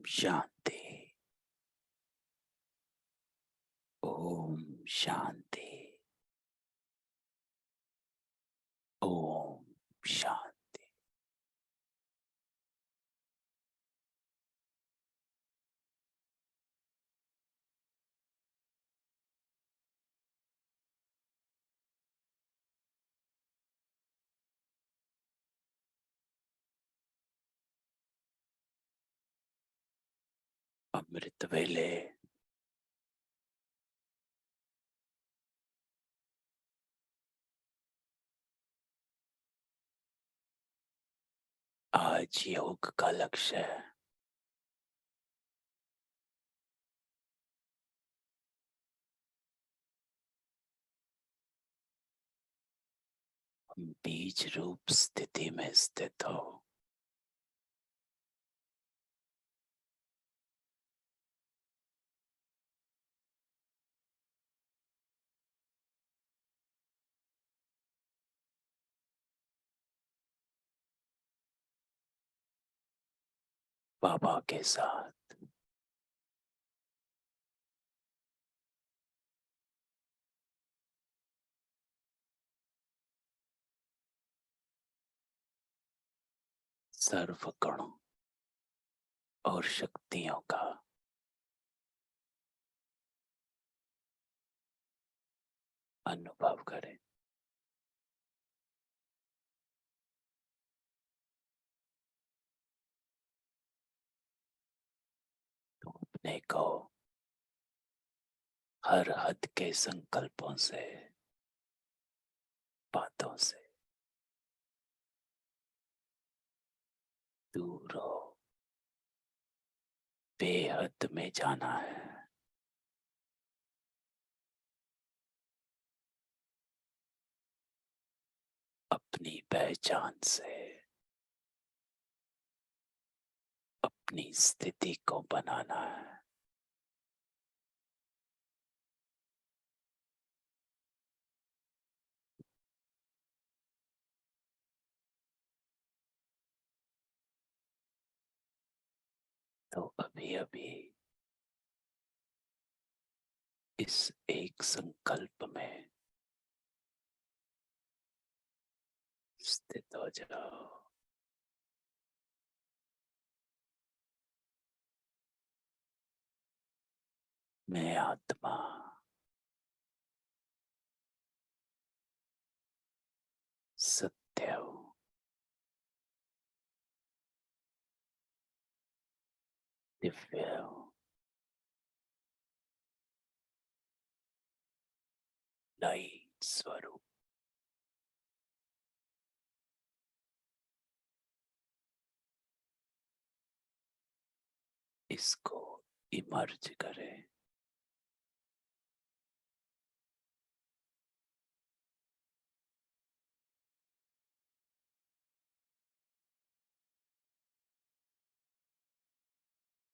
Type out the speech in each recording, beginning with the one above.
शांति। ओम शांति। ओम शांति। अमृत वेले आज योग का लक्ष्य है। बीज रूप स्थिति में स्थित हो। बाबा के साथ सर्व गुणों और शक्तियों का अनुभव करें। तो अपने को हर हद के संकल्पों से, बातों से दूर हो। बेहद में जाना है। अपनी पहचान से अपनी स्थिति को बनाना है। तो अभी अभी इस एक संकल्प में स्थित हो जाओ। मैं आत्मा सत्य हूँ। दिव्य हूँ। लाइट स्वरूप। इसको इमर्ज करें।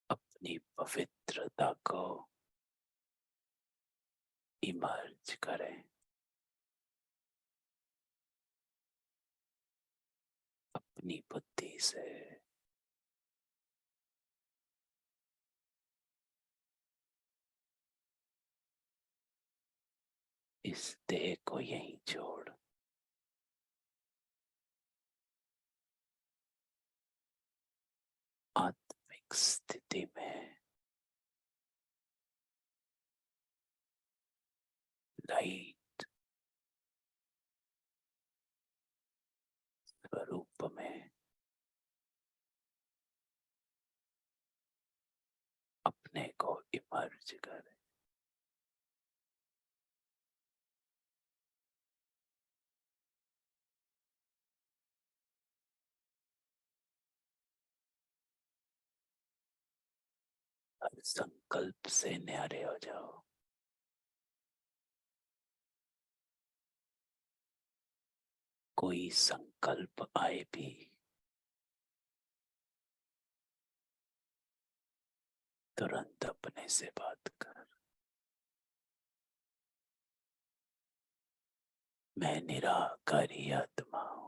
अपनी पवित्रता को इमर्ज करें। अपनी बुद्धि से इस देह को यहीं छोड़ आत्मिक स्थिति में लाइट स्वरूप में अपने को इमर्ज करें। हर संकल्प से न्यारे हो जाओ। कोई संकल्प आए भी तुरंत अपने से बात कर। मैं निराकारी आत्मा हूँ।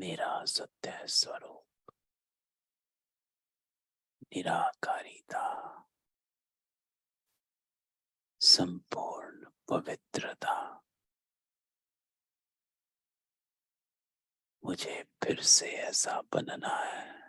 मेरा सत्य स्वरूप निराकारिता, संपूर्ण पवित्रता मुझे फिर से ऐसा बनना है।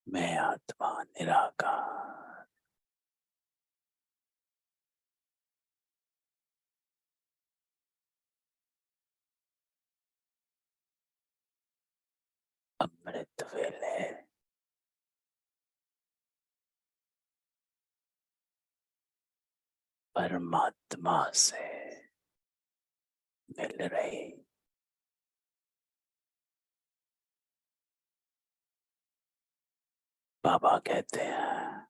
मैं आत्मा निराकार, अमृत वेले परमात्मा से मिल रही बाबा कहते हैं,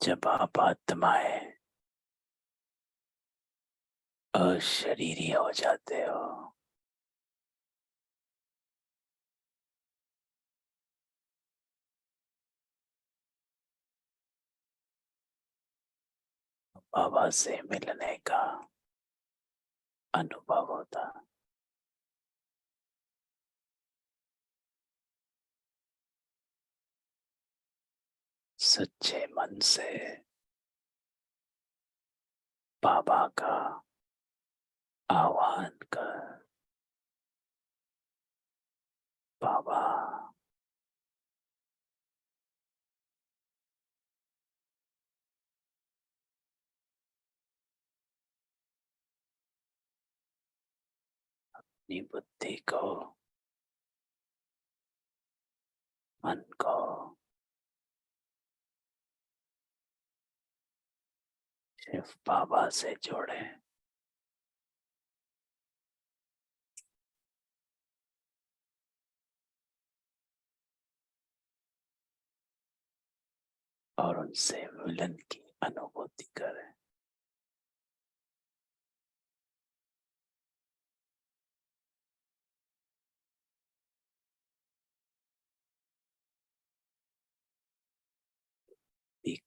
जब आप आत्माएं अशरीरी हो जाते हो, बाबा से मिलने का अनुभव होता। सच्चे मन से बाबा का आह्वान कर, बाबा अपनी बुद्धि को, मन को सिर्फ बाबा से जोड़े। और उनसे मिलन की अनुभूति करें।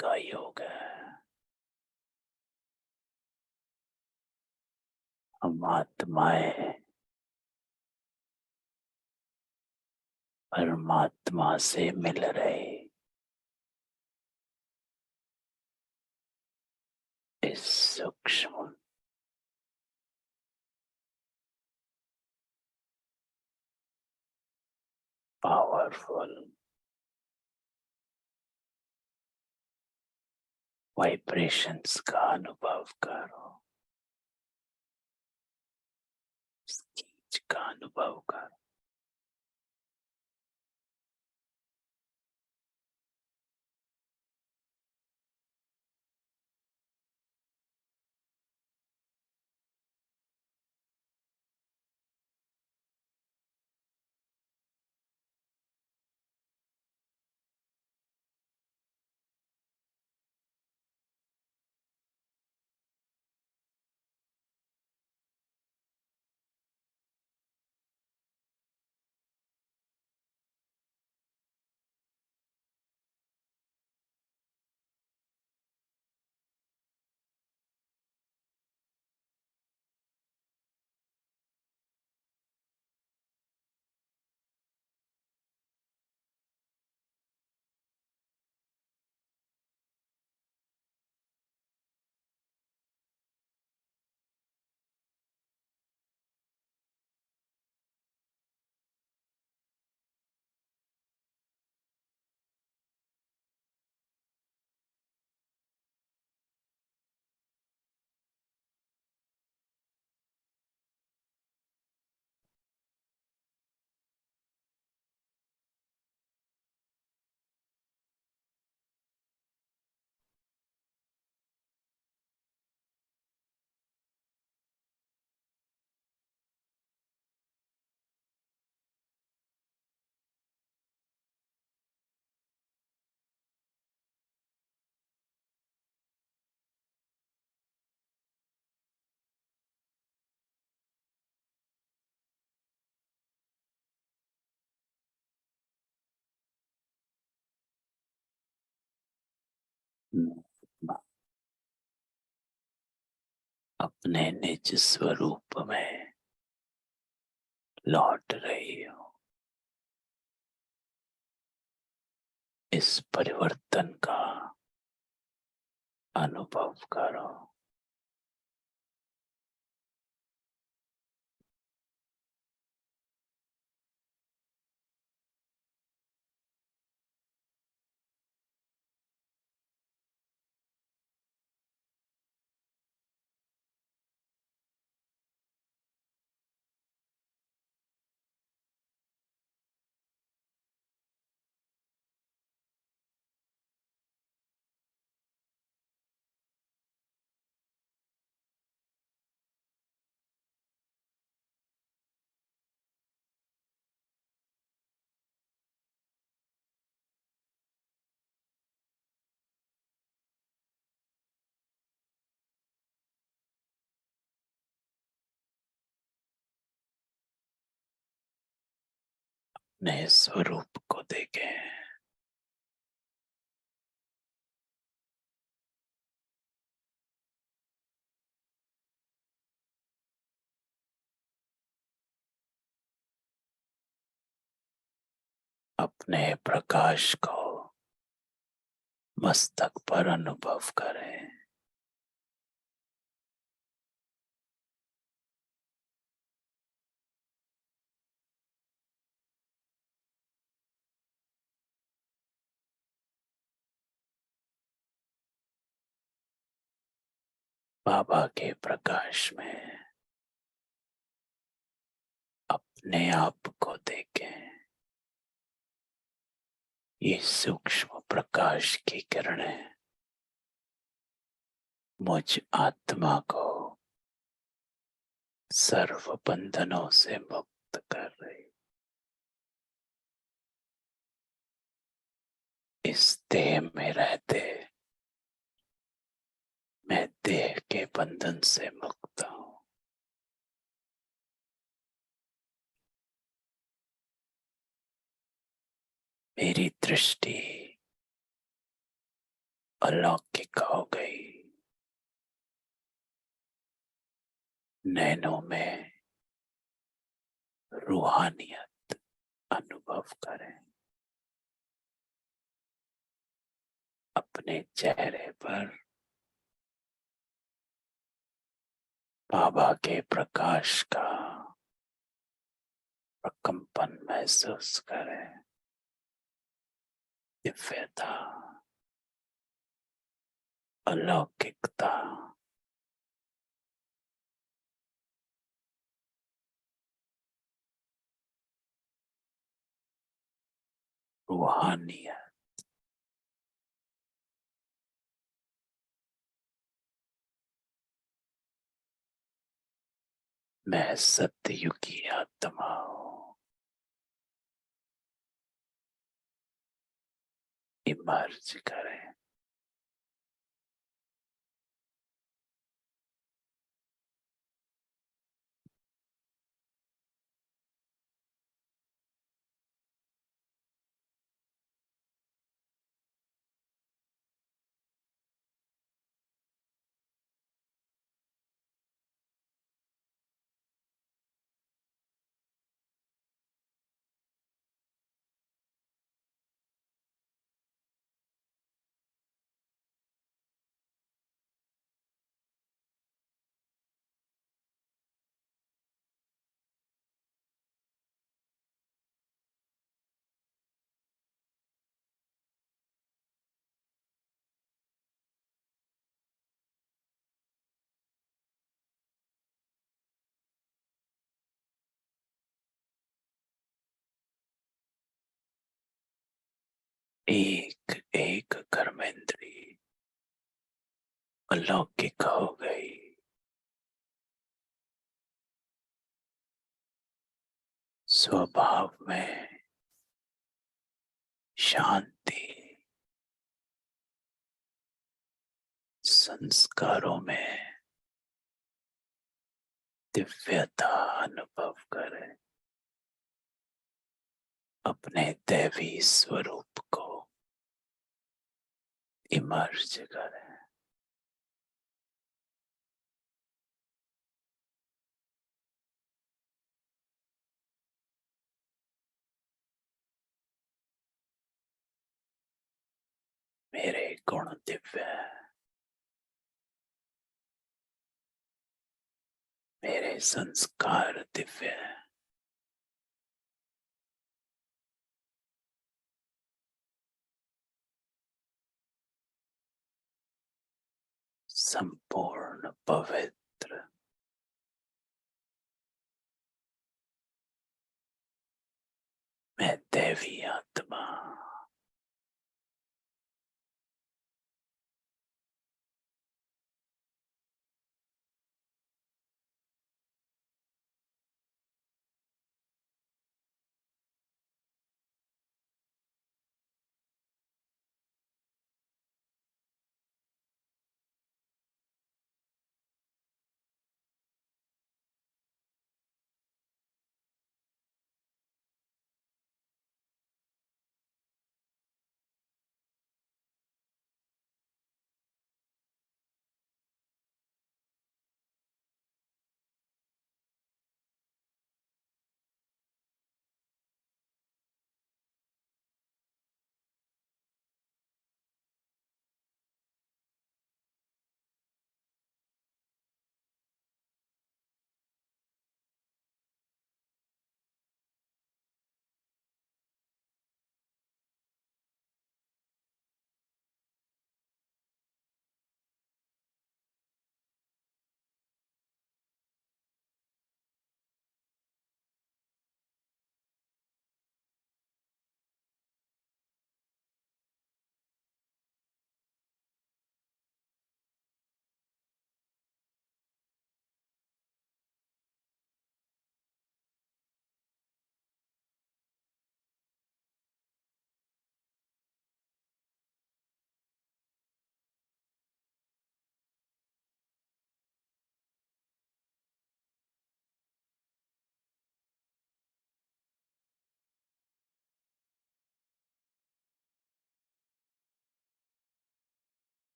का योग है। हम आत्माएं परमात्मा से मिल रहे इस सूक्ष्म पावरफुल वाइब्रेशंस का अनुभव करो, खींच का अनुभव करो। मैं अपने निज स्वरूप में लौट रही हूँ। इस परिवर्तन का अनुभव करो। नए स्वरूप को देखें। अपने प्रकाश को मस्तक पर अनुभव करें। बाबा के प्रकाश में अपने आप को देखें। ये सूक्ष्म प्रकाश की किरणें मुझ आत्मा को सर्व बंधनों से मुक्त कर रही। इस देह में रहते मैं देह के बंधन से मुक्त हूं। मेरी दृष्टि अलौकिक हो गई। नैनों में रूहानियत अनुभव करें। अपने चेहरे पर बाबा के प्रकाश का प्रकंपन महसूस करें। दिव्यता, अलौकिकता, रूहानियत। मैं सत्ययुगी आत्मा हूं। इमर्ज करें। एक एक कर्मेंद्री अलौकिक हो गई। स्वभाव में शांति, संस्कारों में दिव्यता अनुभव करें। अपने दैवी स्वरूप को इमर्ज करें। मेरे गुण दिव्य हैं, मेरे संस्कार दिव्य हैं, संपूर्ण पवित्र। मैं दैवी आत्मा,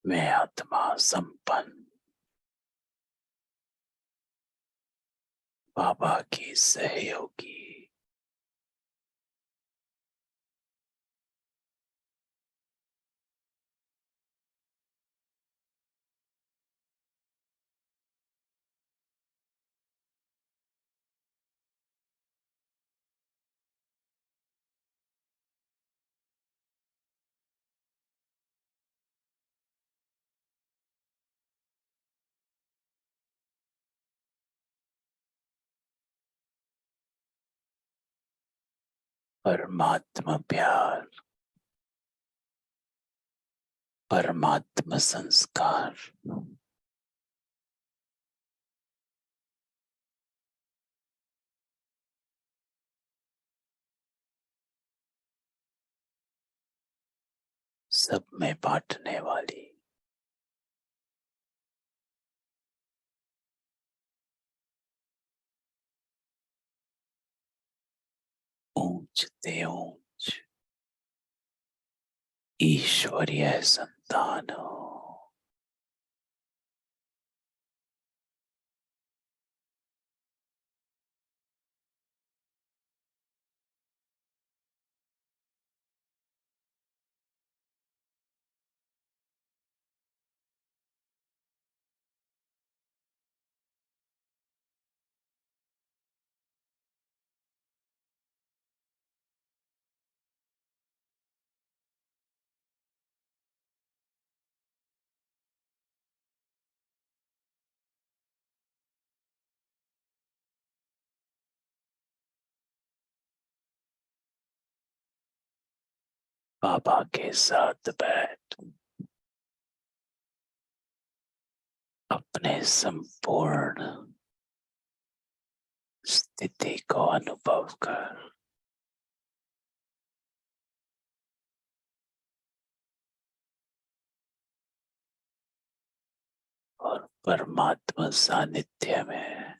मैं आत्मा संपन्न बाबा की सहयोगी, परमात्मा प्यार, परमात्मा संस्कार, सब में बांटने वाली, ऊंच ते ऊंच ईश्वरीय संतान हो। बाबा के साथ बैठ अपने संपूर्ण स्थिति को अनुभव कर। और परमात्मा सानिध्य में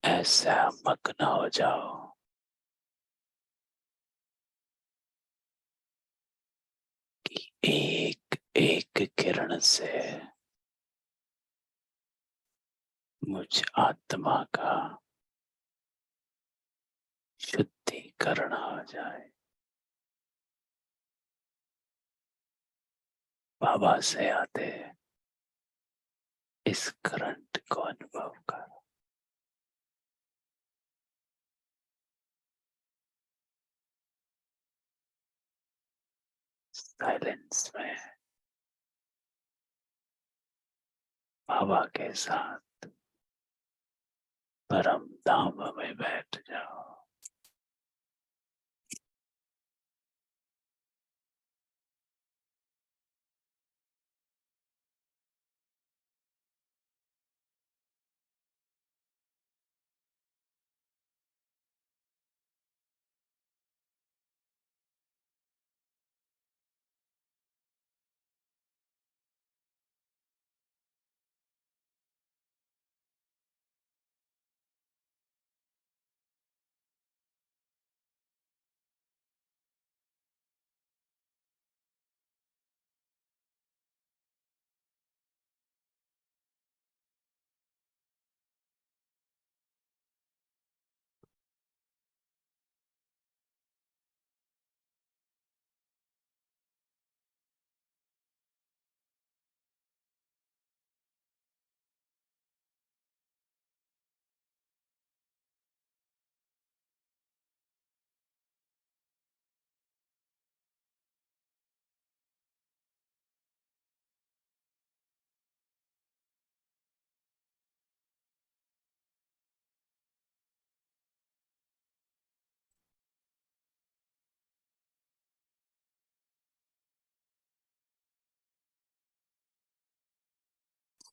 ऐसा मग्न हो जाओ कि एक एक किरण से मुझ आत्मा का शुद्धिकरण हो जाए। बाबा से आते इस करंट को अनुभव करो। साइलेंस में बाबा के साथ परम धाम में बैठ जाओ।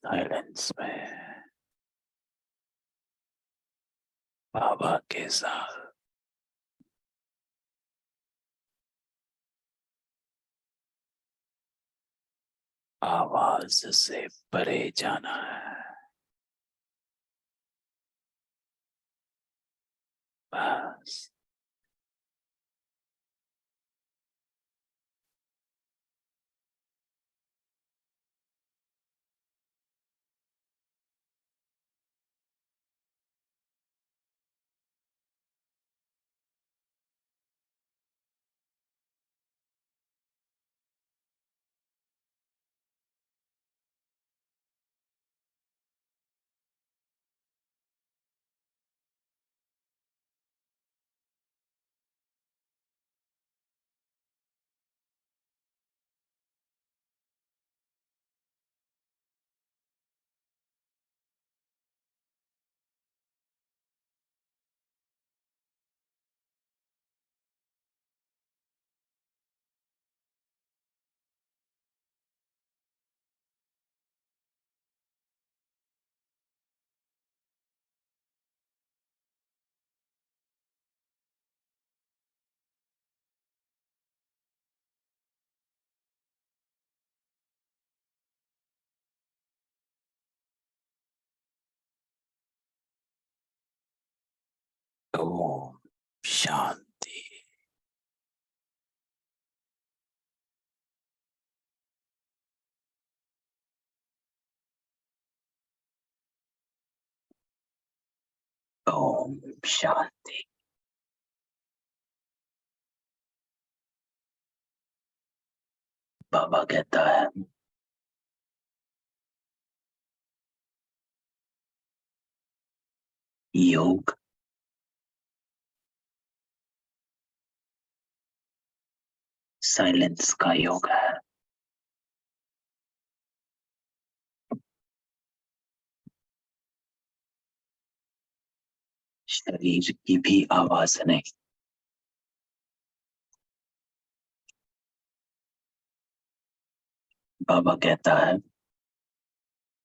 साइलेंस में बाबा के साथ आवाज से परे जाना है। बस ओम शांति। ओम शांति। बाबा कहता है योग साइलेंस का योग है। शरीर की भी आवाज नहीं, बाबा कहता है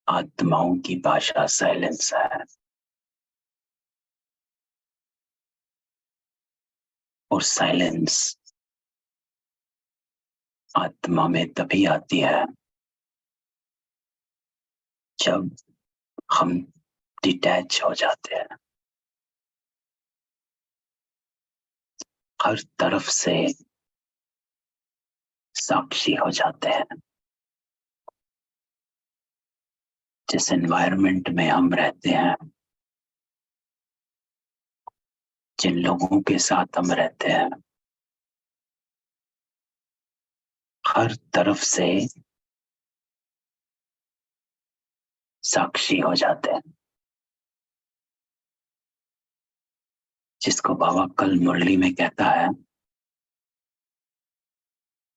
आत्माओं की भाषा साइलेंस है। और साइलेंस आत्मा में तभी आती है जब हम डिटैच हो जाते हैं, हर तरफ से साक्षी हो जाते हैं। जिस एनवायरनमेंट में हम रहते हैं, जिन लोगों के साथ हम रहते हैं, हर तरफ से साक्षी हो जाते हैं। जिसको बाबा कल मुरली में कहता है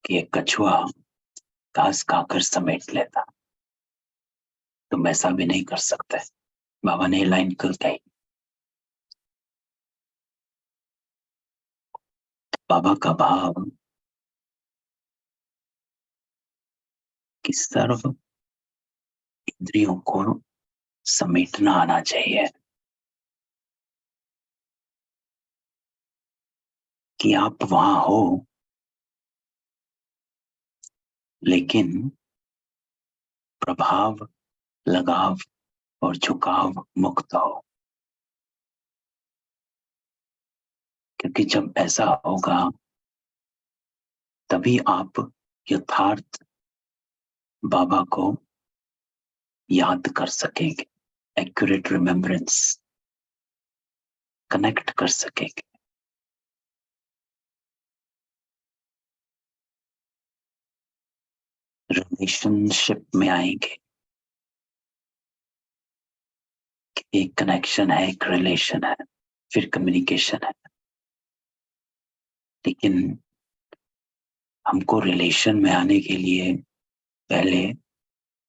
कि एक कछुआ घास खाकर समेट लेता, तुम ऐसा भी नहीं कर सकते। बाबा ने लाइन कल कही। बाबा का भाव कि सर्व इंद्रियों को समेटना आना चाहिए, कि आप वहां हो लेकिन प्रभाव, लगाव और झुकाव मुक्त हो। क्योंकि जब ऐसा होगा तभी आप यथार्थ बाबा को याद कर सकेंगे, एक्यूरेट रिमेम्बरेंस कनेक्ट कर सकेंगे। रिलेशनशिप में आएंगे। एक कनेक्शन है, एक रिलेशन है, फिर कम्युनिकेशन है। लेकिन हमको रिलेशन में आने के लिए पहले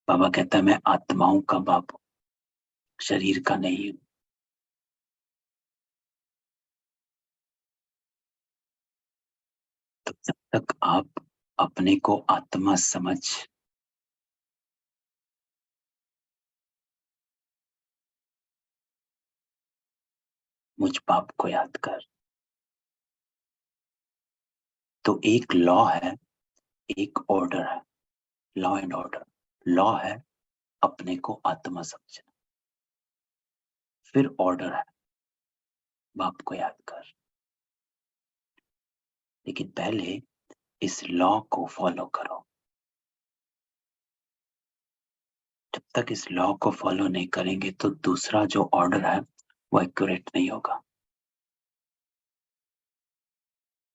बाबा कहता है मैं आत्माओं का बाप हूं, शरीर का नहीं हूं। तो जब तक आप अपने को आत्मा समझ मुझ बाप को याद कर, तो एक लॉ है, एक ऑर्डर है, लॉ एंड ऑर्डर। लॉ है अपने को आत्मा समझना, फिर ऑर्डर है बाप को याद कर। लेकिन पहले इस लॉ को फॉलो करो। जब तक इस लॉ को फॉलो नहीं करेंगे तो दूसरा जो ऑर्डर है वो एक्यूरेट नहीं होगा।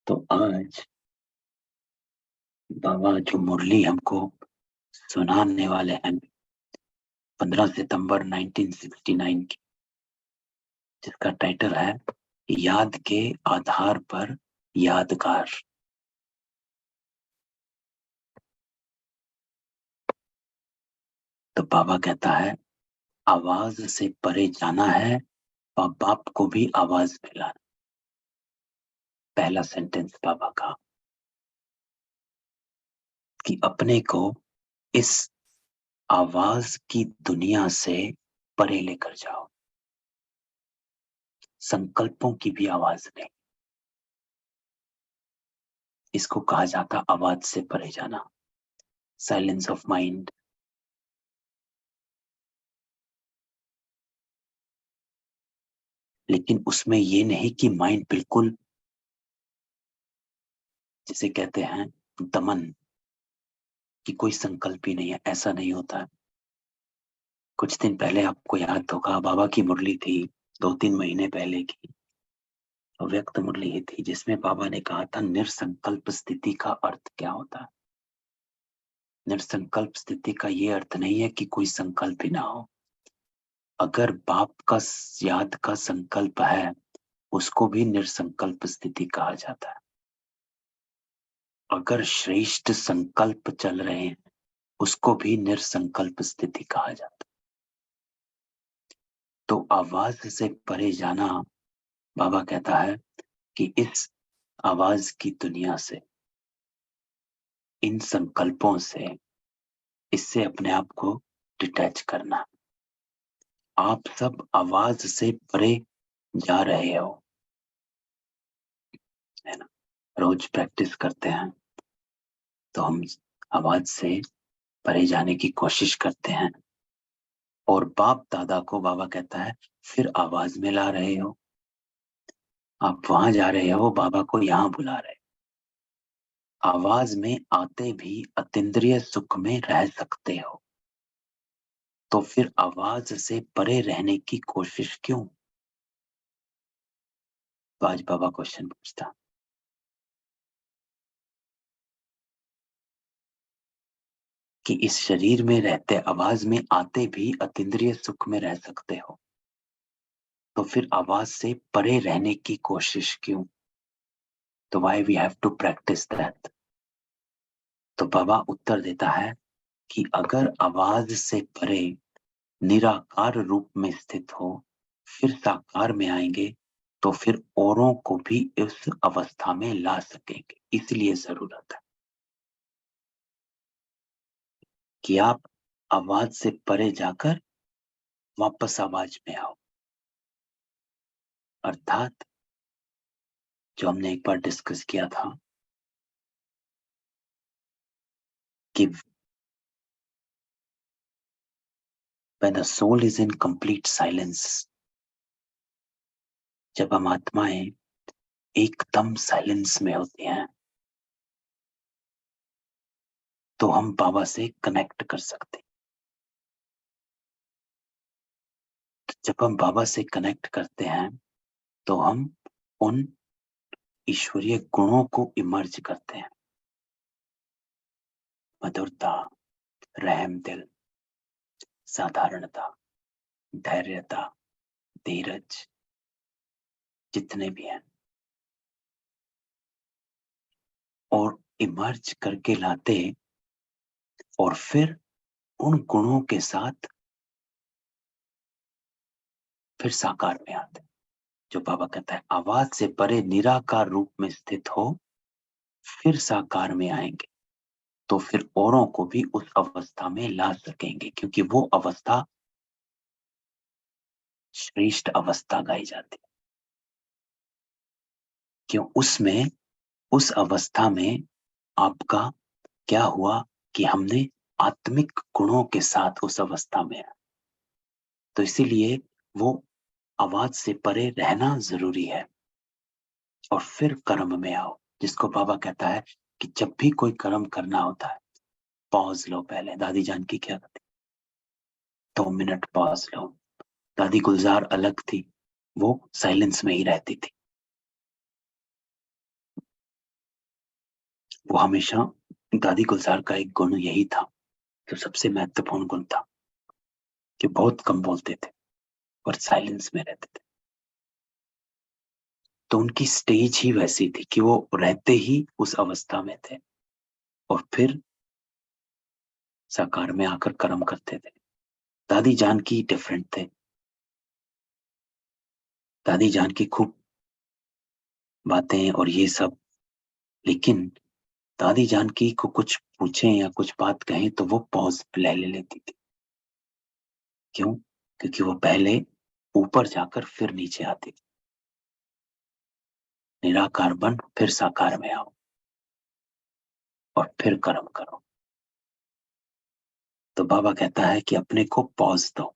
तो आज बाबा जो मुरली हमको सुनाने वाले हैं 15 सितंबर 1969 की, जिसका टाइटल है याद के आधार पर यादगार। तो बाबा कहता है आवाज से परे जाना है और बाप को भी आवाज मिलाना। पहला सेंटेंस बाबा का कि अपने को इस आवाज की दुनिया से परे लेकर जाओ। संकल्पों की भी आवाज नहीं, इसको कहा जाता आवाज से परे जाना, साइलेंस ऑफ माइंड। लेकिन उसमें ये नहीं कि माइंड बिल्कुल, जिसे कहते हैं दमन, कि कोई संकल्प ही नहीं है, ऐसा नहीं होता है। कुछ दिन पहले आपको याद होगा बाबा की मुरली थी 2-3 महीने पहले की, व्यक्त मुरली ही थी, जिसमें बाबा ने कहा था निरसंकल्प स्थिति का अर्थ क्या होता है। निरसंकल्प स्थिति का ये अर्थ नहीं है कि कोई संकल्प ही ना हो। अगर बाप का याद का संकल्प है उसको भी निरसंकल्प स्थिति कहा जाता है। अगर श्रेष्ठ संकल्प चल रहे हैं उसको भी निरसंकल्प स्थिति कहा जाता है। तो आवाज से परे जाना, बाबा कहता है कि इस आवाज की दुनिया से, इन संकल्पों से, इससे अपने आप को डिटैच करना। आप सब आवाज से परे जा रहे हो। है ना। रोज प्रैक्टिस करते हैं तो हम आवाज से परे जाने की कोशिश करते हैं, और बाप दादा को बाबा कहता है फिर आवाज में ला रहे हो, आप वहां जा रहे हो, बाबा को यहाँ बुला रहे हो। आवाज में आते भी अतीन्द्रिय सुख में रह सकते हो, तो फिर आवाज से परे रहने की कोशिश क्यों? तो आज बाबा क्वेश्चन पूछता कि इस शरीर में रहते, आवाज में आते भी अतीन्द्रिय सुख में रह सकते हो, तो फिर आवाज से परे रहने की कोशिश क्यों? तो why we have to practice that. तो बाबा उत्तर देता है कि अगर आवाज से परे निराकार रूप में स्थित हो, फिर साकार में आएंगे, तो फिर औरों को भी उस अवस्था में ला सकेंगे। इसलिए जरूरत है कि आप आवाज से परे जाकर वापस आवाज में आओ। अर्थात जो हमने एक बार डिस्कस किया था कि when the soul is in complete silence, जब हम आत्माएं एकदम साइलेंस में होते हैं, तो हम बाबा से कनेक्ट कर सकते हैं। जब हम बाबा से कनेक्ट करते हैं तो हम उन ईश्वरीय गुणों को इमर्ज करते हैं। मधुरता, रहम दिल, साधारणता, धैर्यता, धीरज, जितने भी हैं, और इमर्ज करके लाते, और फिर उन गुणों के साथ फिर साकार में आते। जो बाबा कहता है आवाज से परे निराकार रूप में स्थित हो, फिर साकार में आएंगे, तो फिर औरों को भी उस अवस्था में ला सकेंगे, क्योंकि वो अवस्था श्रेष्ठ अवस्था गाई जाती है। क्यों? उसमें, उस अवस्था में आपका क्या हुआ कि हमने आत्मिक गुणों के साथ उस अवस्था में है, तो इसीलिए वो आवाज से परे रहना जरूरी है। और फिर कर्म में आओ, जिसको बाबा कहता है कि जब भी कोई कर्म करना होता है, पॉज लो। पहले दादी जान की क्या करती, 2 मिनट पॉज लो। दादी गुलजार अलग थी, वो साइलेंस में ही रहती थी। वो हमेशा, दादी गुलजार का एक गुण यही था, जो सबसे महत्वपूर्ण गुण था, कि बहुत कम बोलते थे और साइलेंस में रहते थे। तो उनकी स्टेज ही वैसी थी कि वो रहते ही उस अवस्था में थे, और फिर साकार में आकर कर्म करते थे। दादी जान की डिफरेंट थे। दादी जान की खूब बातें और ये सब, लेकिन दादी जान की को कुछ पूछे या कुछ बात कहें तो वो पॉज ले लेती थी। क्यों? क्योंकि वो पहले ऊपर जाकर फिर नीचे आती थी। निराकार बन, फिर साकार में आओ, और फिर कर्म करो। तो बाबा कहता है कि अपने को पॉज दो।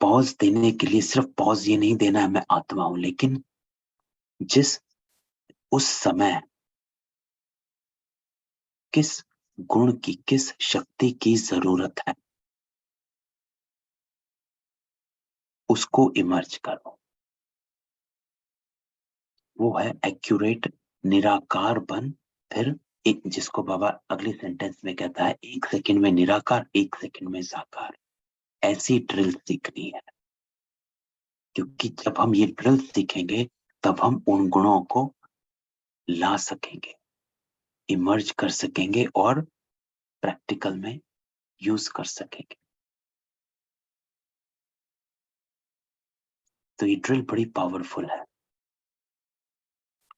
पॉज देने के लिए सिर्फ पॉज ये नहीं देना है मैं आत्मा हूं, लेकिन जिस उस समय किस गुण की, किस शक्ति की जरूरत है, उसको इमर्ज करो। वो है एक्यूरेट निराकार बन, फिर एक, जिसको बाबा अगले सेंटेंस में कहता है 1 सेकंड में निराकार, 1 सेकंड में साकार। ऐसी ड्रिल सीखनी है, क्योंकि जब हम ये ड्रिल सीखेंगे तब हम उन गुणों को ला सकेंगे, इमर्ज कर सकेंगे, और प्रैक्टिकल में यूज कर सकेंगे। तो ये ड्रिल बड़ी पावरफुल है,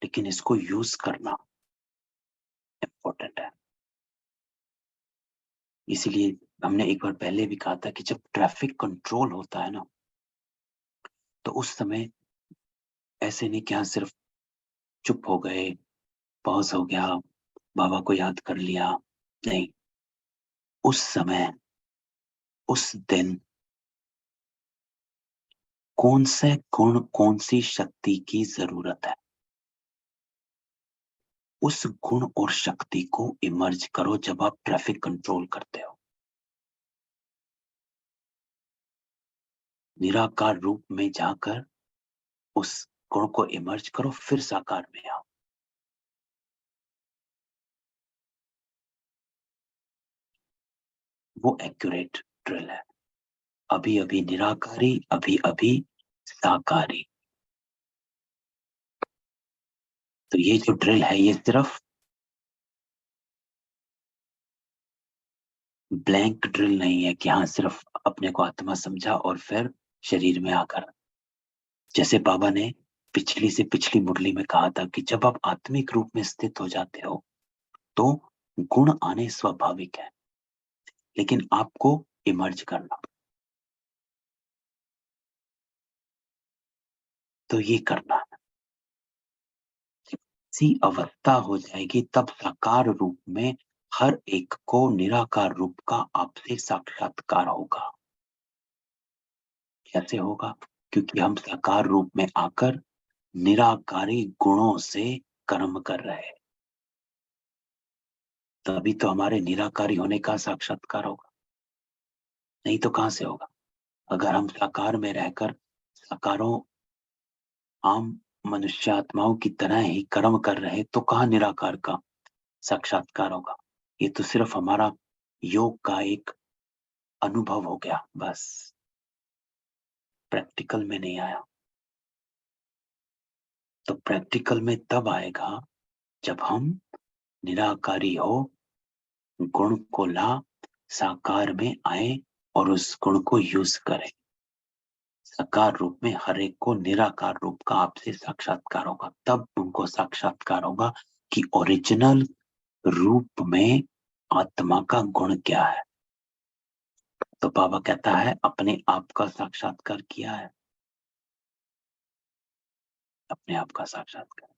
लेकिन इसको यूज करना इंपॉर्टेंट है। इसीलिए हमने एक बार पहले भी कहा था कि जब ट्रैफिक कंट्रोल होता है ना, तो उस समय ऐसे नहीं कि हाँ सिर्फ चुप हो गए, पॉज हो गया, बाबा को याद कर लिया। नहीं, उस समय, उस दिन कौन से गुण, कौन सी शक्ति की जरूरत है, उस गुण और शक्ति को इमर्ज करो जब आप ट्रैफिक कंट्रोल करते हो। निराकार रूप में जाकर उस गुण को इमर्ज करो, फिर साकार में आओ। वो एक्यूरेट ड्रिल है। अभी अभी निराकारी, अभी अभी साकारी। तो ये जो ड्रिल है ये सिर्फ ब्लैंक ड्रिल नहीं है कि हाँ सिर्फ अपने को आत्मा समझा और फिर शरीर में आकर, जैसे बाबा ने पिछली से पिछली मुरली में कहा था कि जब आप आत्मिक रूप में स्थित हो जाते हो तो गुण आने स्वाभाविक है, लेकिन आपको इमर्ज करना। तो ये करना है। सी अवस्था हो जाएगी तब साकार रूप में हर एक को निराकार रूप का आपसे साक्षात्कार होगा। कैसे होगा? क्योंकि हम साकार रूप में आकर निराकारी गुणों से कर्म कर रहे हैं, तभी तो हमारे निराकारी होने का साक्षात्कार होगा। नहीं तो कहां से होगा? अगर हम साकार में रहकर साकारों, आम मनुष्य आत्माओं की तरह ही कर्म कर रहे तो कहाँ निराकार का साक्षात्कार होगा? ये तो सिर्फ हमारा योग का एक अनुभव हो गया, बस प्रैक्टिकल में नहीं आया। तो प्रैक्टिकल में तब आएगा जब हम निराकारी हो, गुण को ला, साकार में आए और उस गुण को यूज करें। साकार रूप में हर एक को निराकार रूप का आपसे साक्षात्कार होगा, तब उनको साक्षात्कार होगा कि ओरिजिनल रूप में आत्मा का गुण क्या है। तो बाबा कहता है अपने आप का साक्षात्कार किया है, अपने आप का साक्षात्कार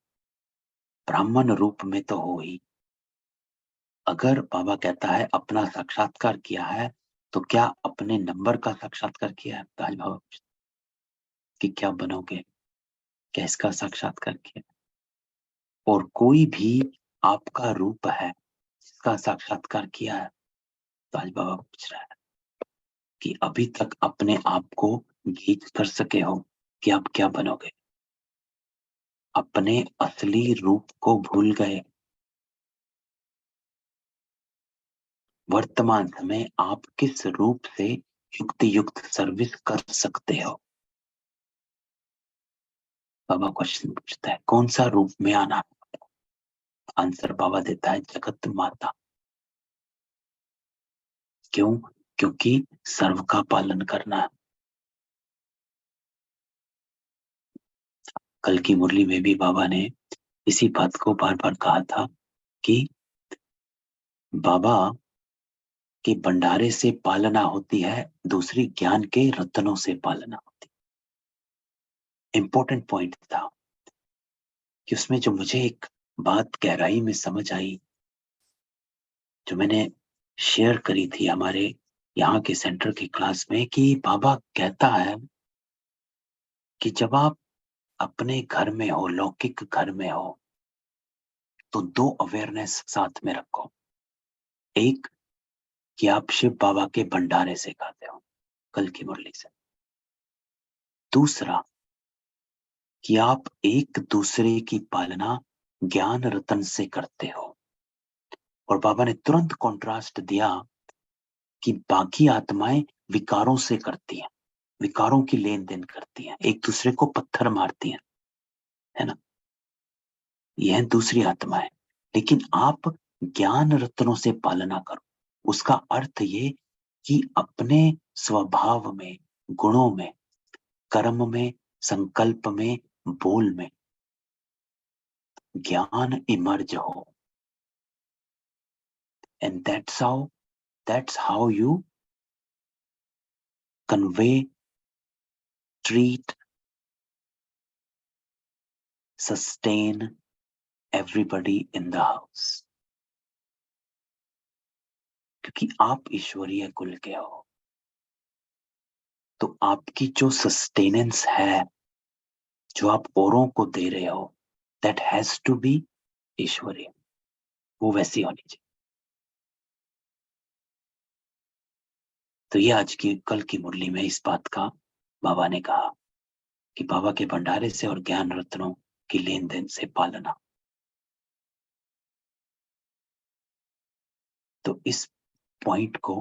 ब्राह्मण रूप में तो हो ही। अगर बाबा कहता है अपना साक्षात्कार किया है तो क्या अपने नंबर का साक्षात्कार किया है? ताज बाबा पूछते कि क्या बनोगे, क्या इसका साक्षात्कार किया? और कोई भी आपका रूप है जिसका साक्षात्कार किया है? ताज बाबा पूछ रहा है कि अभी तक अपने आप को गेज कर सके हो कि आप क्या बनोगे? अपने असली रूप को भूल गए। वर्तमान समय आप किस रूप से युक्त युक्त सर्विस कर सकते हो? बाबा क्वेश्चन पूछता है कौन सा रूप में आना? आंसर बाबा देता है जगत माता। क्यों? क्योंकि सर्व का पालन करना है। कल की मुरली में भी बाबा ने इसी बात को बार बार कहा था कि बाबा के भंडारे से पालना होती है, दूसरी ज्ञान के रत्नों से पालना होती है। इंपॉर्टेंट पॉइंट था कि उसमें जो मुझे एक बात गहराई में समझ आई, जो मैंने शेयर करी थी हमारे यहाँ के सेंटर की क्लास में, कि बाबा कहता है कि जब आप अपने घर में हो, लौकिक घर में हो, तो दो अवेयरनेस साथ में रखो। एक कि आप शिव बाबा के भंडारे से खाते हो, कल की मुरली से। दूसरा कि आप एक दूसरे की पालना ज्ञान रतन से करते हो। और बाबा ने तुरंत कॉन्ट्रास्ट दिया कि बाकी आत्माएं विकारों से करती हैं, विकारों की लेन देन करती हैं, एक दूसरे को पत्थर मारती हैं, है ना? यह दूसरी आत्मा है। लेकिन आप ज्ञान रत्नों से पालना करो। उसका अर्थ ये कि अपने स्वभाव में, गुणों में, कर्म में, संकल्प में, बोल में ज्ञान इमर्ज हो। And that's how you convey, treat sustain everybody in the house, क्योंकि आप ईश्वरीय कुल के हो, तो आपकी जो सस्टेनेंस है, जो आप औरों को दे रहे हो, दैट हैज टू बी ईश्वरीय, वो वैसी होनी चाहिए। तो ये आज की कल की मुरली में इस बात का बाबा ने कहा कि बाबा के भंडारे से और ज्ञान रत्नों की लेन देन से पालना। तो इस पॉइंट को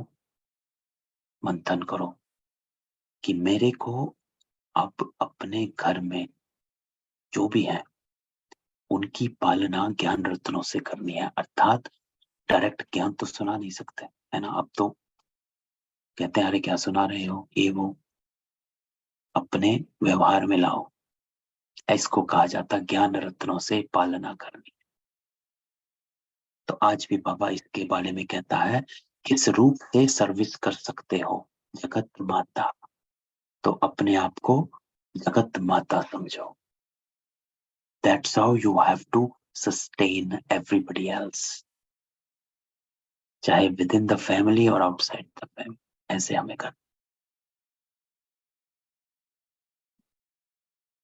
मंथन करो कि मेरे को अब अपने घर में जो भी है उनकी पालना ज्ञान रत्नों से करनी है। अर्थात डायरेक्ट ज्ञान तो सुना नहीं सकते, है ना। अब तो कहते हैं अरे क्या सुना रहे हो, ये वो, अपने व्यवहार में लाओ। इसको कहा जाता ज्ञान रत्नों से पालना करनी। तो आज भी बाबा इसके बारे में कहता है, किस रूप से सर्विस कर सकते हो जगत माता, तो अपने आप को जगत माता समझो। That's how you have to sustain everybody else, चाहे विद इन द फैमिली और आउटसाइड द फैमिली, ऐसे हमें कर।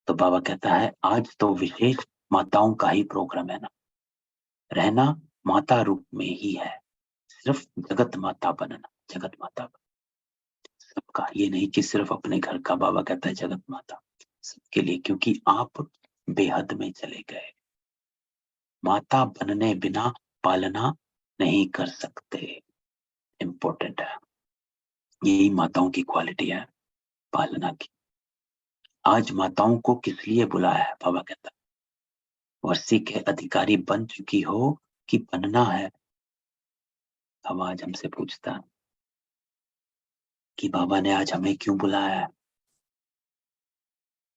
तो बाबा कहता है आज तो विशेष माताओं का ही प्रोग्राम है ना, रहना माता रूप में ही है, सिर्फ जगत माता बनना, जगत माता बनना सबका, ये नहीं कि सिर्फ अपने घर का। बाबा कहता है जगत माता सबके लिए, क्योंकि आप बेहद में चले गए, माता बनने बिना पालना नहीं कर सकते। इंपॉर्टेंट है, यही माताओं की क्वालिटी है, पालना की। आज माताओं को किस लिए बुलाया है, बाबा कहता है वर्षी के अधिकारी बन चुकी हो कि बनना है। अब आज हमसे पूछता कि बाबा ने आज हमें क्यों बुलाया है।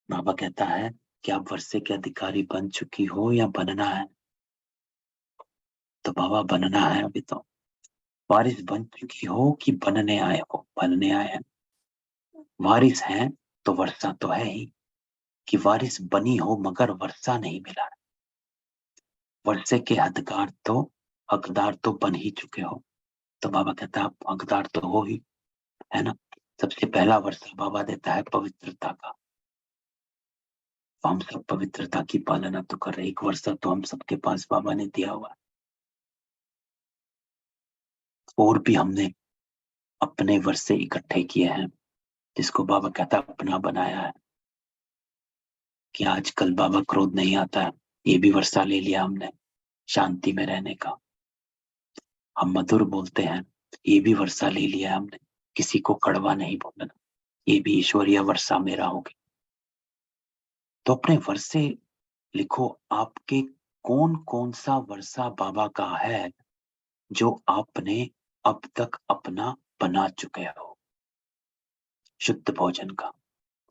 बाबा कहता है कि आप वर्षे के अधिकारी बन चुकी हो या बनना है। तो बाबा बनना है, अभी तो वारिस बन चुकी हो कि बनने आए हो, बनने आए हैं। वारिस हैं तो वर्षा तो है ही, कि वारिस बनी हो मगर वर्षा नहीं मिला। वर्षे के हकदार तो बन ही चुके हो। तो बाबा कहता है आप हकदार तो हो ही, है ना। सबसे पहला वर्षा बाबा देता है पवित्रता का। हम सब पवित्रता की पालना तो कर रहे, एक वर्षा तो हम सबके पास बाबा ने दिया हुआ है। और भी हमने अपने वर्षे इकट्ठे किए हैं, जिसको बाबा कहता है अपना बनाया है। कि आजकल बाबा क्रोध नहीं आता है, ये भी वर्षा ले लिया हमने, शांति में रहने का। हम मधुर बोलते हैं, ये भी वर्षा ले लिया हमने, किसी को कड़वा नहीं बोलना, ये भी ईश्वरीय वर्षा मेरा हो गया। तो अपने वर्षे लिखो, आपके कौन कौन सा वर्षा बाबा का है जो आपने अब तक अपना बना चुके हो। शुद्ध भोजन का,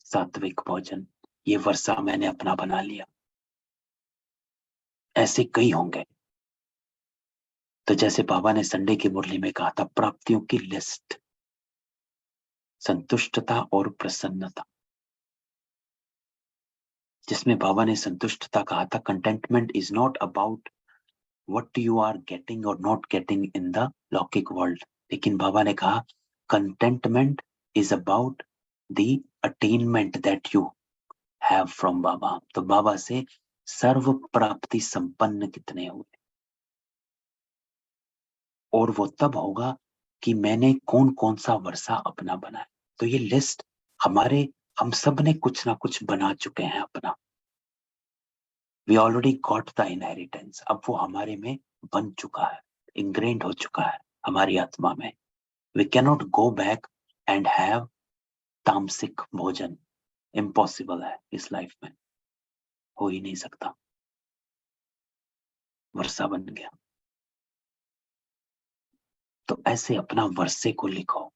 सात्विक भोजन, ये वर्षा मैंने अपना बना लिया। ऐसे कई होंगे। तो जैसे बाबा ने संडे की मुरली में कहा था, प्राप्तियों की लिस्ट, संतुष्टता और प्रसन्नता, जिसमें बाबा ने संतुष्टता कहा था, contentment is not about what you are getting or not getting in the लौकिक वर्ल्ड। लेकिन बाबा ने कहा contentment is about the attainment that you have from Baba. तो बाबा से सर्व प्राप्ति संपन्न कितने हुए, और वो तब होगा कि मैंने कौन कौन सा वर्षा अपना बनाया। तो ये लिस्ट हम सब ने कुछ ना कुछ बना चुके हैं अपना। We already got the inheritance, अब वो हमारे में बन चुका है, इंग्रेंड हो चुका है हमारी आत्मा में। We cannot go back and have तामसिक भोजन, इम्पॉसिबल है इस लाइफ में, हो ही नहीं सकता। वर्षा बन गया। तो ऐसे अपना वर्षे को लिखो,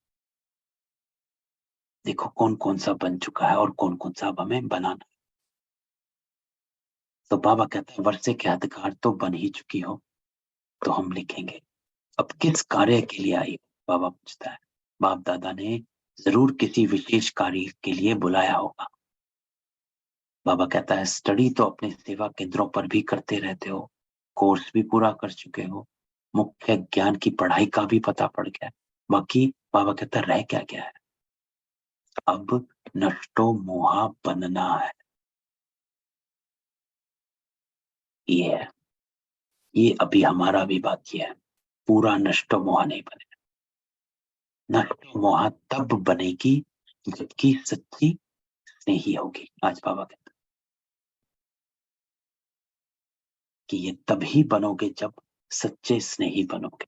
देखो कौन कौन सा बन चुका है और कौन कौन सा अब हमें बनाना। तो बाबा कहते हैं वर्षे के अधिकार तो बन ही चुकी हो, तो हम लिखेंगे अब किस कार्य के लिए आई। बाबा पूछता है, बाप दादा ने जरूर किसी विशेष कार्य के लिए बुलाया होगा। बाबा कहता है स्टडी तो अपने सेवा केंद्रों पर भी करते रहते हो, कोर्स भी पूरा कर चुके हो, मुख्य ज्ञान की पढ़ाई का भी पता पड़ गया, बाकी बाबा कहता रह क्या गया है? अब नष्टो मोहा बनना है। ये है, ये अभी हमारा भी बाकी है, पूरा नष्टो मोहा नहीं बने। नष्टो मोहा तब बनेगी जबकि सच्ची स्नेही होगी। आज बाबा कहते कि ये तभी बनोगे जब सच्चे स्नेही बनोगे।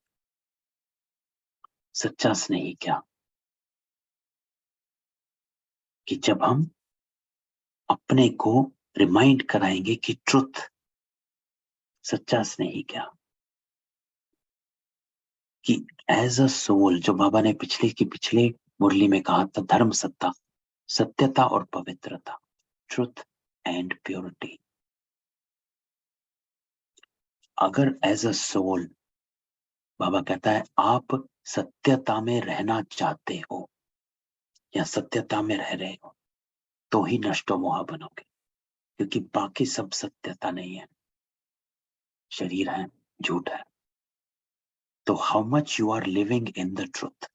सच्चा स्नेही क्या? कि जब हम अपने को रिमाइंड कराएंगे कि ट्रुथ, सच्चा स्नेही क्या? कि एज अ सोल, जो बाबा ने पिछले मुरली में कहा था, धर्म सत्ता, सत्यता और पवित्रता, ट्रुथ एंड प्योरिटी। अगर एज अ सोल बाबा कहता है आप सत्यता में रहना चाहते हो या सत्यता में रह रहे हो, तो ही नष्टो मोहा बनोगे, क्योंकि बाकी सब सत्यता नहीं है, शरीर है, झूठ है। तो how much you are living in the truth?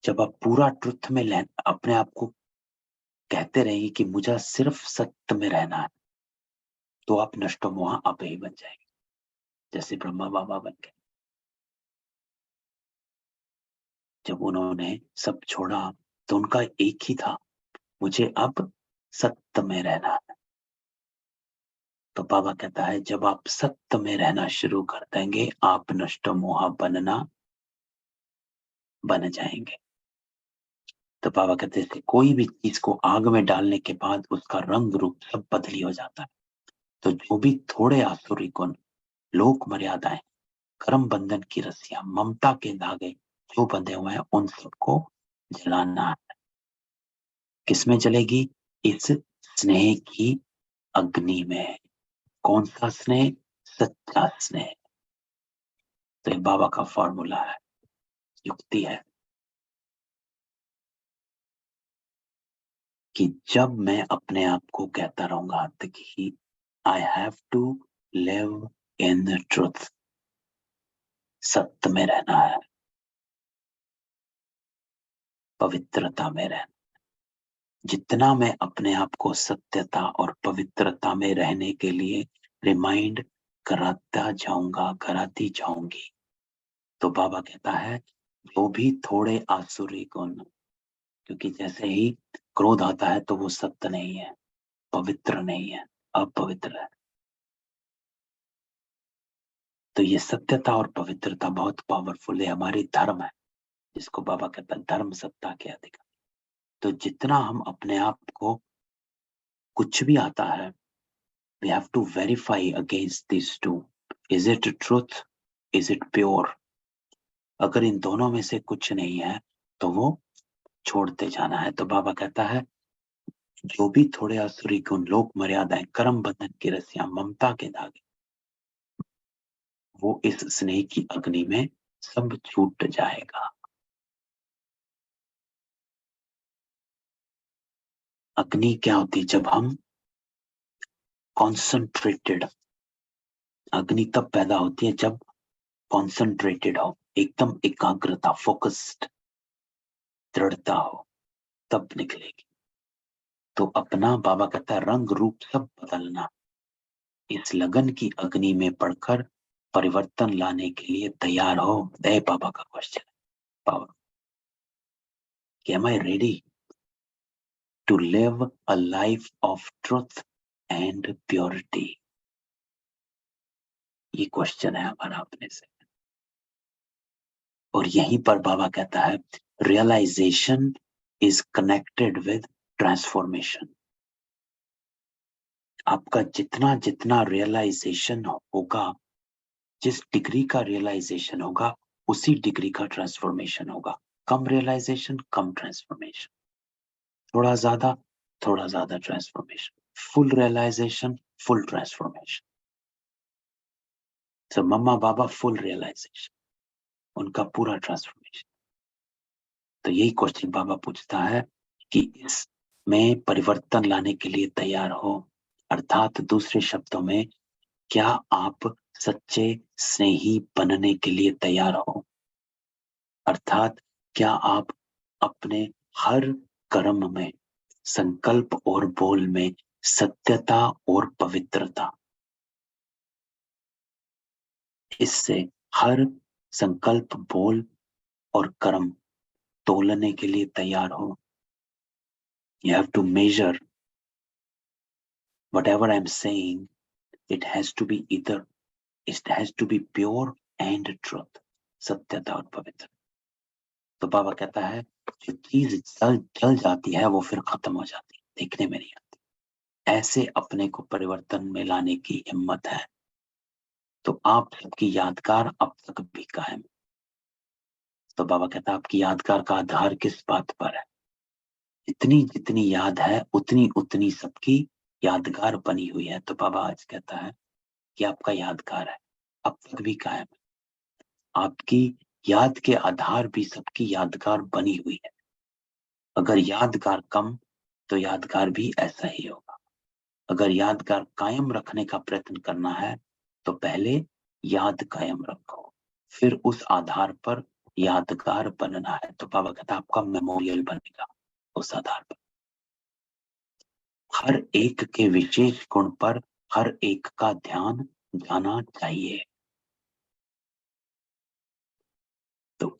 जब आप पूरा ट्रुथ में अपने आप को कहते रहिए कि मुझे सिर्फ सत्य में रहना है, तो आप नष्टो मोहा आप ही बन जाएंगे, जैसे ब्रह्मा बाबा बन गए। जब उन्होंने सब छोड़ा तो उनका एक ही था, मुझे अब सत्य में रहना है। तो बाबा कहता है जब आप सत्य में रहना शुरू कर देंगे, आप नष्टो मोहा बनना बन जाएंगे। तो बाबा कहते थे कोई भी चीज को आग में डालने के बाद उसका रंग रूप सब बदली हो जाता है। तो जो भी थोड़े आसुरी गुण, लोक मर्यादाएं, कर्म बंधन की रस्सियां, ममता के धागे जो बंधे हुए हैं, उन सबको जलाना है। किसमें जलेगी? इस स्नेह की अग्नि में। कौन सा स्नेह? सच्चा स्नेह। तो ये बाबा का फॉर्मूला है, युक्ति है कि जब मैं अपने आप को कहता रहूंगा कि I have to live in the truth, सत्य में रहना है, पवित्रता में रहना, जितना मैं अपने आप को सत्यता और पवित्रता में रहने के लिए रिमाइंड कराता जाऊंगा, कराती जाऊंगी, तो बाबा कहता है जो भी थोड़े आसुरी गुण, क्योंकि जैसे ही क्रोध आता है तो वो सत्य नहीं है, पवित्र नहीं है, अपवित्र है। तो ये सत्यता और पवित्रता बहुत पावरफुल है, हमारी धर्म है, जिसको बाबा कहता है धर्म सत्ता के अधिकार। तो जितना हम अपने आप को, कुछ भी आता है, we have to verify against these two. Is it truth? Is it pure? अगर इन दोनों में से कुछ नहीं है तो वो छोड़ते जाना है। तो बाबा कहता है जो भी थोड़े आसुरी गुण, लोक मर्यादाएं, कर्म बंधन की रस्सियां, ममता के धागे, वो इस स्नेह की अग्नि में सब छूट जाएगा। अग्नि क्या होती है? जब हम कॉन्सेंट्रेटेड, अग्नि तब पैदा होती है जब कॉन्सेंट्रेटेड हो, एकदम एकाग्रता, फोकस्ड, दृढ़ता हो, तब निकलेगी। तो अपना बाबा कहता है रंग रूप सब बदलना, इस लगन की अग्नि में पड़कर परिवर्तन लाने के लिए तैयार हो। दे बाबा का क्वेश्चन, पावर, कि am I ready to live a life of truth and purity? ये क्वेश्चन है हमारा अपने से। और यहीं पर बाबा कहता है realization is connected with transformation. आपका जितना जितना रियलाइजेशन होगा, जिस डिग्री का रियलाइजेशन होगा, उसी डिग्री का ट्रांसफॉर्मेशन होगा। कम रियलाइजेशन, कम ट्रांसफॉर्मेशन, थोड़ा ज्यादा transformation, full realization, full transformation. तो मम्मा बाबा फुल रियलाइजेशन, उनका पूरा ट्रांसफॉर्मेशन। तो यही क्वेश्चन बाबा पूछता है कि इसमें परिवर्तन लाने के लिए तैयार हो। अर्थात दूसरे शब्दों में, क्या आप सच्चे स्नेही बनने के लिए तैयार हो? अर्थात क्या आप अपने हर कर्म में, संकल्प और बोल में सत्यता और पवित्रता, इससे हर संकल्प, बोल और कर्म तोलने के लिए तैयार हो। You have to measure whatever I'm saying. It has to be pure and truth, सत्यता और पवित्र। तो बाबा कहता है जो चीज जल जाती है वो फिर खत्म हो जाती है, देखने में नहीं आती। ऐसे अपने को परिवर्तन में लाने की हिम्मत है तो आप सबकी यादगार अब तक भी कायम। तो बाबा कहता है आपकी यादगार का आधार किस बात पर है? जितनी जितनी याद है उतनी उतनी सबकी यादगार बनी हुई है। तो बाबा आज कहता है कि आपका यादगार है, अब तक भी कायम है। आपकी याद के आधार भी सबकी यादगार बनी हुई है। अगर यादगार कम तो यादगार भी ऐसा ही होगा। अगर यादगार कायम रखने का प्रयत्न करना है तो पहले याद कायम रखो, फिर उस आधार पर यादगार बनना है। तो बाबा कहता आपका मेमोरियल बनेगा उस आधार पर। हर एक के विशेष गुण पर हर एक का ध्यान जाना चाहिए। तो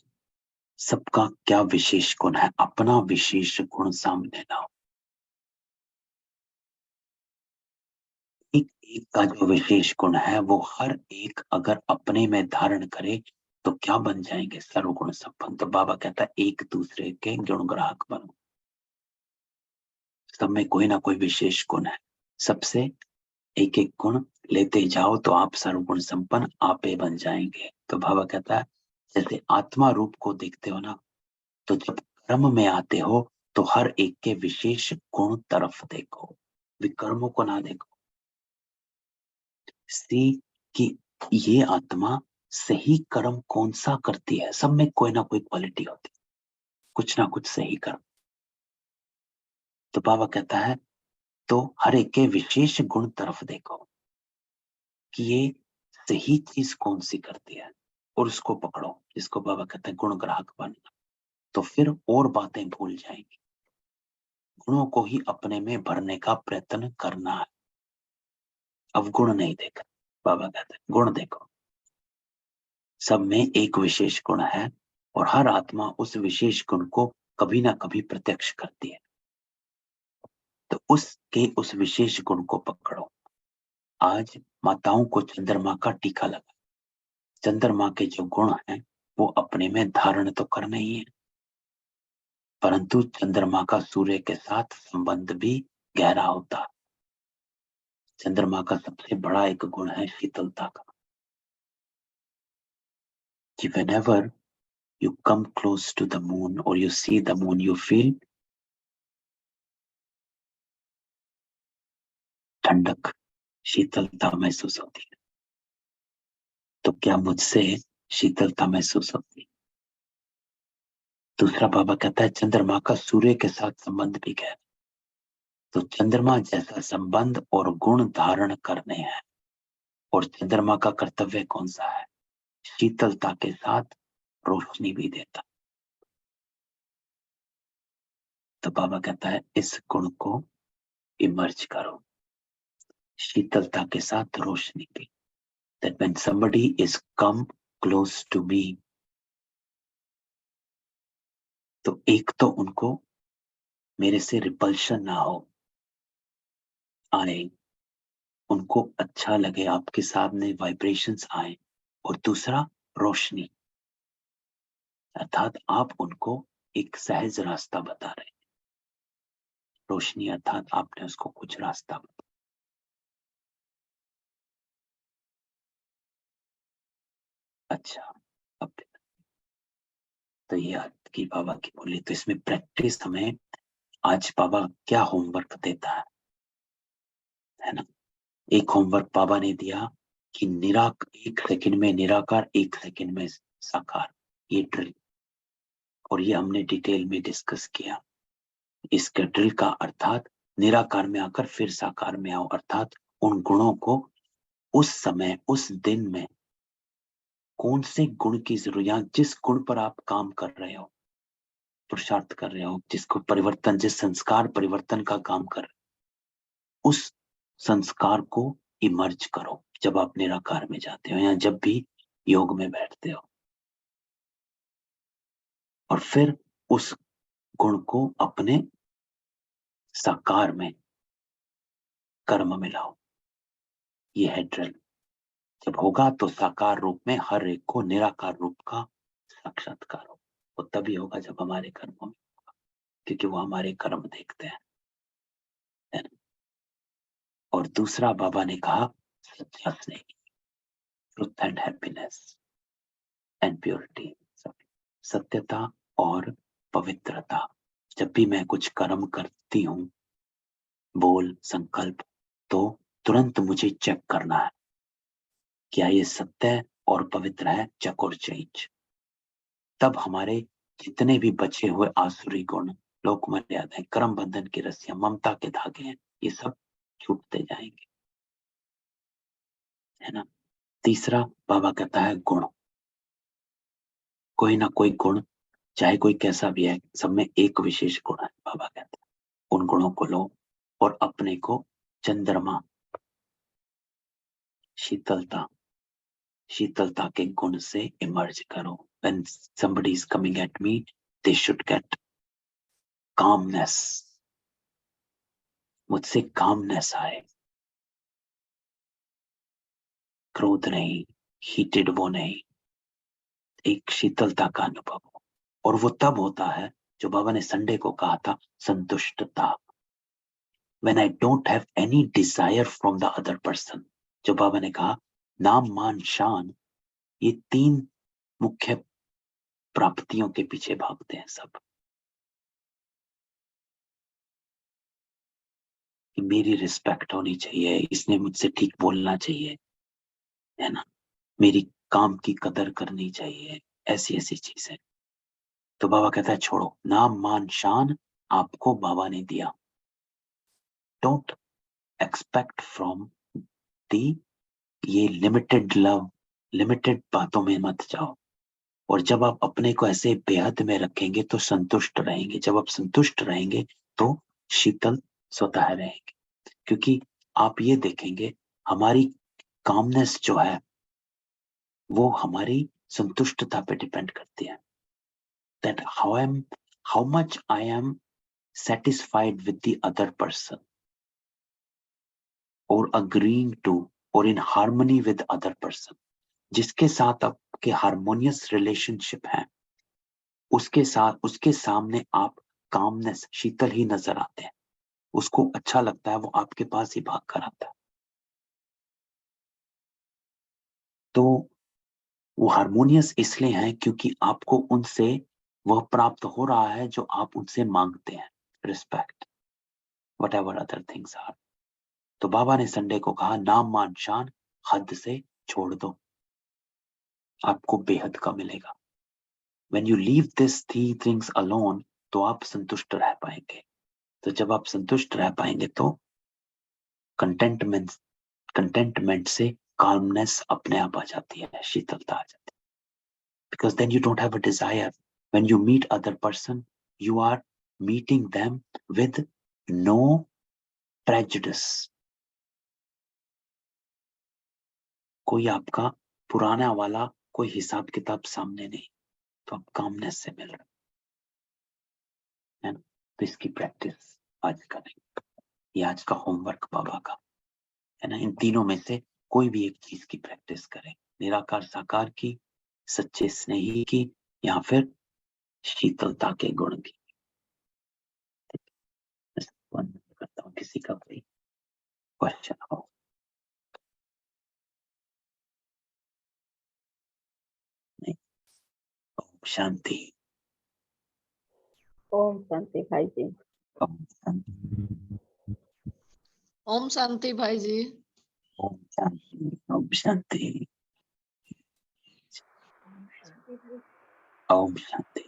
सबका क्या विशेष गुण है, अपना विशेष गुण सामने लाओ। एक एक का जो विशेष गुण है वो हर एक अगर अपने में धारण करे तो क्या बन जाएंगे? सर्वगुण संपन्न। तो बाबा कहता है एक दूसरे के गुण ग्राहक बनो। सब में कोई ना कोई विशेष गुण है, सबसे एक एक गुण लेते जाओ तो आप सर्वगुण संपन्न आपे बन जाएंगे। तो बाबा कहता है जैसे आत्मा रूप को देखते हो ना, तो जब कर्म में आते हो तो हर एक के विशेष गुण तरफ देखो, विकर्मों को ना देखो। सी कि ये आत्मा सही कर्म कौन सा करती है। सब में कोई ना कोई क्वालिटी होती है, कुछ ना कुछ सही कर्म। तो बाबा कहता है तो हर एक के विशेष गुण तरफ देखो कि ये सही चीज कौन सी करती है और उसको पकड़ो, जिसको बाबा कहते हैं गुण ग्राहक बनना। तो फिर और बातें भूल जाएंगी, गुणों को ही अपने में भरने का प्रयत्न करना है। अब गुण नहीं देखा, बाबा कहते हैं गुण देखो। सब में एक विशेष गुण है और हर आत्मा उस विशेष गुण को कभी ना कभी प्रत्यक्ष करती है। तो उसके उस विशेष गुण को पकड़ो। आज माताओं को चंद्रमा का टीका लगा, चंद्रमा के जो गुण हैं वो अपने में धारण तो करने ही है, परंतु चंद्रमा का सूर्य के साथ संबंध भी गहरा होता है। चंद्रमा का सबसे बड़ा एक गुण है शीतलता का, कि whenever you come close to the moon or you see the moon, you feel ठंडक, शीतलता महसूस होती है। तो क्या मुझसे शीतलता महसूस होती है? दूसरा बाबा कहता है चंद्रमा का सूर्य के साथ संबंध भी गहरा। तो चंद्रमा जैसा संबंध और गुण धारण करने हैं। और चंद्रमा का कर्तव्य कौन सा है? शीतलता के साथ रोशनी भी देता। तो बाबा कहता है इस गुण को इमर्ज करो, शीतलता के साथ रोशनी भी। That when somebody is come close to me, तो एक तो उनको मेरे से रिपल्शन ना हो, आए, उनको अच्छा लगे, आपके सामने वाइब्रेशंस आए। और दूसरा रोशनी, अर्थात आप उनको एक सहज रास्ता बता रहे हैं। रोशनी अर्थात आपने उसको कुछ रास्ता बताया। अच्छा, अब तो ये आपकी बाबा की बोली। तो इसमें प्रैक्टिस हमें आज बाबा क्या होमवर्क देता है ना? एक होमवर्क बाबा ने दिया कि एक सेकंड में निराकार, एक सेकंड में साकार, ये ड्रिल। और ये हमने डिटेल में डिस्कस किया। इसके ड्रिल का अर्थात निराकार में आकर फिर साकार में आओ, अर्थात उन गुणों को उस समय उस दिन में कौन से गुण की जरूरत, या जिस गुण पर आप काम कर रहे हो, पुरुषार्थ कर रहे हो, जिसको परिवर्तन, जिस संस्कार परिवर्तन का काम कर रहे हो, उस संस्कार को इमर्ज करो जब आप निराकार में जाते हो या जब भी योग में बैठते हो, और फिर उस गुण को अपने साकार में कर्म में लाओ। ये है ड्रिल। जब होगा तो साकार रूप में हर एक को निराकार रूप का साक्षात्कार हो, वो तभी होगा जब हमारे कर्मों में होगा, क्योंकि वो हमारे कर्म देखते हैं, है ना? और दूसरा बाबा ने कहा सत्य स्नेह, truth and happiness and purity, सत्यता और पवित्रता। जब भी मैं कुछ कर्म करती हूँ, बोल संकल्प, तो तुरंत मुझे चेक करना है क्या ये सत्य और पवित्र है, चेक और चेंज। तब हमारे जितने भी बचे हुए आसुरी गुण, लोक मर्यादाएं, कर्म बंधन की रस्सियां, ममता के धागे हैं, ये सब छूटते जाएंगे, है ना? तीसरा बाबा कहता है गुण। कोई ना कोई गुण, चाहे कोई कैसा भी है, सब में एक विशेष गुण है, बाबा कहता है। उन गुणों को लो और अपने को चंद्रमा, शीतलता, शीतलता के गुण से इमर्ज करो। When somebody is coming at me, they should get calmness. मुझसे कामनेस आए, क्रोध नहीं, हीटेड वो नहीं, एक शीतलता का अनुभव हो। और वो तब होता है जो बाबा ने संडे को कहा था, संतुष्टता। When I don't have any desire from the other person, जो बाबा ने कहा नाम मान शान, ये तीन मुख्य प्राप्तियों के पीछे भागते हैं सब। कि मेरी रिस्पेक्ट होनी चाहिए, इसने मुझसे ठीक बोलना चाहिए, है ना, मेरी काम की कदर करनी चाहिए, ऐसी ऐसी चीजें। तो बाबा कहता है छोड़ो, नाम मान शान आपको बाबा ने दिया। डोंट एक्सपेक्ट फ्रॉम दी, ये लिमिटेड लव, लिमिटेड बातों में मत जाओ। और जब आप अपने को ऐसे बेहद में रखेंगे तो संतुष्ट रहेंगे। जब आप संतुष्ट रहेंगे तो शीतल स्वतः रहेंगे, क्योंकि आप ये देखेंगे हमारी कामनेस जो है वो हमारी संतुष्टता पे डिपेंड करती है। that how much I am satisfied with the other person or agreeing to or in harmony with other person, जिसके साथ आपके हार्मोनियस रिलेशनशिप है, उसके साथ, उसके सामने आप कामनेस, शीतल ही नजर आते हैं, उसको अच्छा लगता है, वो आपके पास ही भाग कर आता है। तो वो हार्मोनियस इसलिए है क्योंकि आपको उनसे वह प्राप्त हो रहा है जो आप उनसे मांगते हैं, respect, whatever other things are. तो बाबा ने संडे को कहा नाम मान शान हद से छोड़ दो, आपको बेहद का मिलेगा। When you leave these three things alone, तो आप संतुष्ट रह पाएंगे। तो जब आप संतुष्ट रह पाएंगे तो कंटेंटमेंट से काल्मनेस अपने आप आ जाती है, शीतलता आ जाती है। Because then you don't have a desire. When you meet other person, you are meeting them with no prejudice. कोई आपका पुराना वाला कोई हिसाब किताब सामने नहीं, तो आप कामनेस से मिल रहे हैं। तो इसकी प्रैक्टिस आज करें, ये आज का होमवर्क बाबा का है ना। इन तीनों में से कोई भी एक चीज की प्रैक्टिस करें, निराकार साकार की, सच्चे स्नेही की, या फिर शीतलता के गुण की। करता हूँ, किसी का कोई क्वेश्चन हो? नहीं? ओम शांति। ओम शांति भाई जी। ओम शांति। ओम शांति भाई जी। ओम शांति। ओम शांति। ओम शांति।